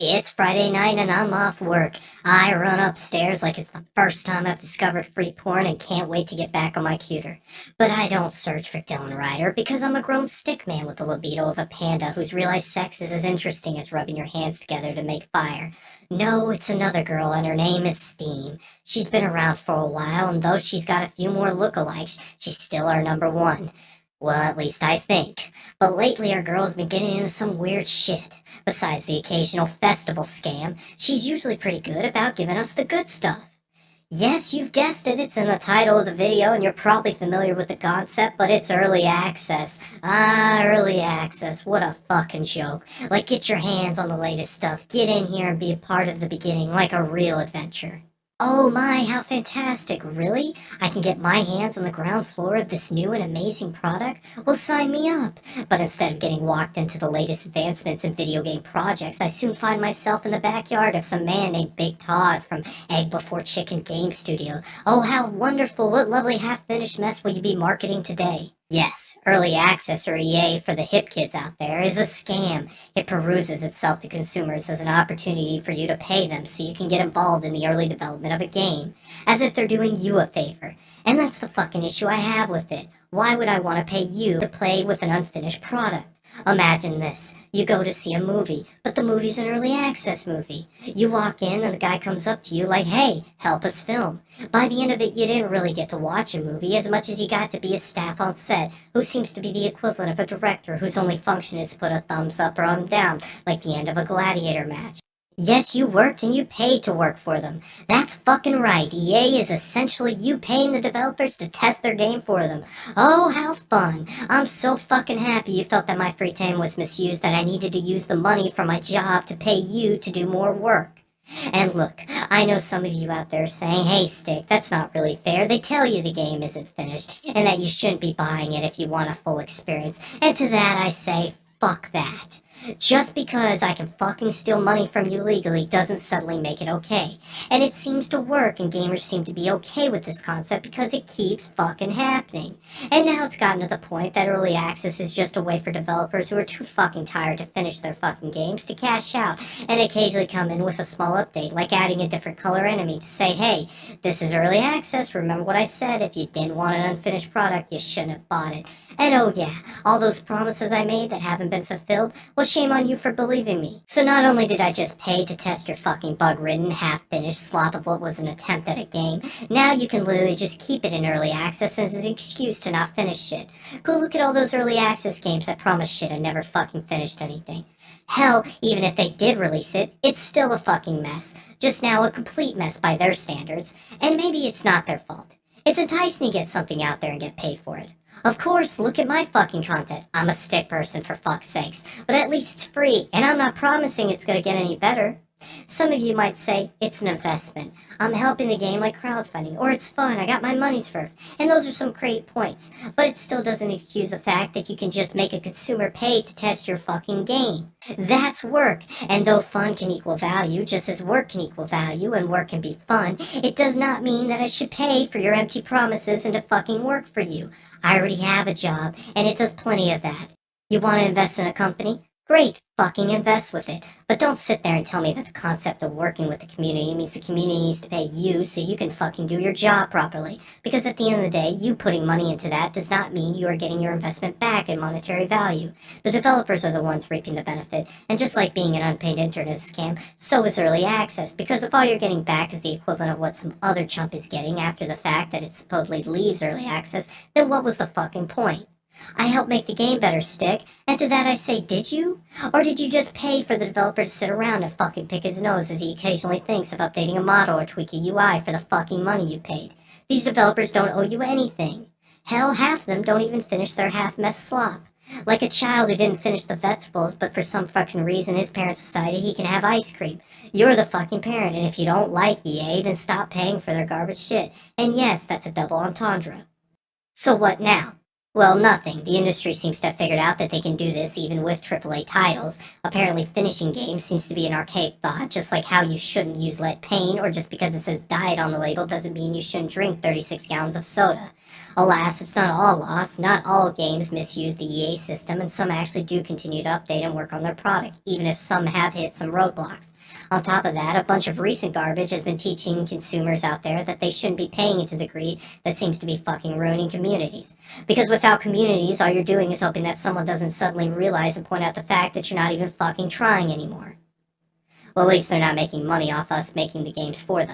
It's Friday night and I'm off work. I run upstairs like it's the first time I've discovered free porn and can't wait to get back on my computer. But I don't search for Dylan Ryder because I'm a grown stick man with the libido of a panda who's realized sex is as interesting as rubbing your hands together to make fire. No, it's another girl and her name is Steam. She's been around for a while and though she's got a few more lookalikes, she's still our number one. Well, at least I think. But lately our girl's been getting into some weird shit. Besides the occasional festival scam, she's usually pretty good about giving us the good stuff. Yes, you've guessed it, it's in the title of the video and you're probably familiar with the concept, but it's early access. Ah, early access, what a fucking joke. Like, get your hands on the latest stuff, get in here and be a part of the beginning like a real adventure. Oh my, how fantastic, really? I can get my hands on the ground floor of this new and amazing product? Well, sign me up. But instead of getting walked into the latest advancements in video game projects, I soon find myself in the backyard of some man named Big Todd from Egg Before Chicken Game Studio. Oh, how wonderful, what lovely half-finished mess will you be marketing today? Yes, early access or EA for the hip kids out there is a scam. It peruses itself to consumers as an opportunity for you to pay them so you can get involved in the early development of a game, as if they're doing you a favor. And that's the fucking issue I have with it. Why would I want to pay you to play with an unfinished product? Imagine this. You go to see a movie, but the movie's an early access movie. You walk in and the guy comes up to you like, hey, help us film. By the end of it, you didn't really get to watch a movie as much as you got to be a staff on set who seems to be the equivalent of a director whose only function is to put a thumbs up or thumb down like the end of a gladiator match. Yes, you worked and you paid to work for them. That's fucking right. EA is essentially you paying the developers to test their game for them. Oh, how fun. I'm so fucking happy you felt that my free time was misused that I needed to use the money from my job to pay you to do more work. And look, I know some of you out there saying, hey, Stick, that's not really fair. They tell you the game isn't finished and that you shouldn't be buying it if you want a full experience. And to that I say, fuck that. Just because I can fucking steal money from you legally doesn't suddenly make it okay. And it seems to work and gamers seem to be okay with this concept because it keeps fucking happening. And now it's gotten to the point that early access is just a way for developers who are too fucking tired to finish their fucking games to cash out and occasionally come in with a small update like adding a different color enemy to say, hey, this is early access, remember what I said, if you didn't want an unfinished product you shouldn't have bought it. And oh yeah, all those promises I made that haven't been fulfilled, well shame on you for believing me. So not only did I just pay to test your fucking bug-ridden, half-finished slop of what was an attempt at a game, now you can literally just keep it in early access as an excuse to not finish shit. Go look at all those early access games that promised shit and never fucking finished anything. Hell, even if they did release it, it's still a fucking mess. Just now a complete mess by their standards, and maybe it's not their fault. It's enticing to get something out there and get paid for it. Of course, look at my fucking content. I'm a stick person for fuck's sakes, but at least it's free, and I'm not promising it's gonna get any better. Some of you might say, it's an investment. I'm helping the game like crowdfunding, or it's fun, I got my money's worth, and those are some great points, but it still doesn't excuse the fact that you can just make a consumer pay to test your fucking game. That's work, and though fun can equal value, just as work can equal value and work can be fun, it does not mean that I should pay for your empty promises and to fucking work for you. I already have a job, and it does plenty of that. You want to invest in a company? Great, fucking invest with it. But don't sit there and tell me that the concept of working with the community means the community needs to pay you so you can fucking do your job properly. Because at the end of the day, you putting money into that does not mean you are getting your investment back in monetary value. The developers are the ones reaping the benefit, and just like being an unpaid intern is a scam, so is early access, because if all you're getting back is the equivalent of what some other chump is getting after the fact that it supposedly leaves early access, then what was the fucking point? I helped make the game better, Stick, and to that I say, did you? Or did you just pay for the developer to sit around and fucking pick his nose as he occasionally thinks of updating a model or tweak a UI for the fucking money you paid? These developers don't owe you anything. Hell, half of them don't even finish their half-messed slop. Like a child who didn't finish the vegetables, but for some fucking reason his parents decided he can have ice cream. You're the fucking parent, and if you don't like EA, then stop paying for their garbage shit. And yes, that's a double entendre. So what now? Well, nothing. The industry seems to have figured out that they can do this even with AAA titles. Apparently finishing games seems to be an archaic thought, just like how you shouldn't use lead paint, or just because it says diet on the label doesn't mean you shouldn't drink 36 gallons of soda. Alas, it's not all lost. Not all games misuse the EA system, and some actually do continue to update and work on their product, even if some have hit some roadblocks. On top of that, a bunch of recent garbage has been teaching consumers out there that they shouldn't be paying into the greed that seems to be fucking ruining communities. Because without communities, all you're doing is hoping that someone doesn't suddenly realize and point out the fact that you're not even fucking trying anymore. Well, at least they're not making money off us making the games for them.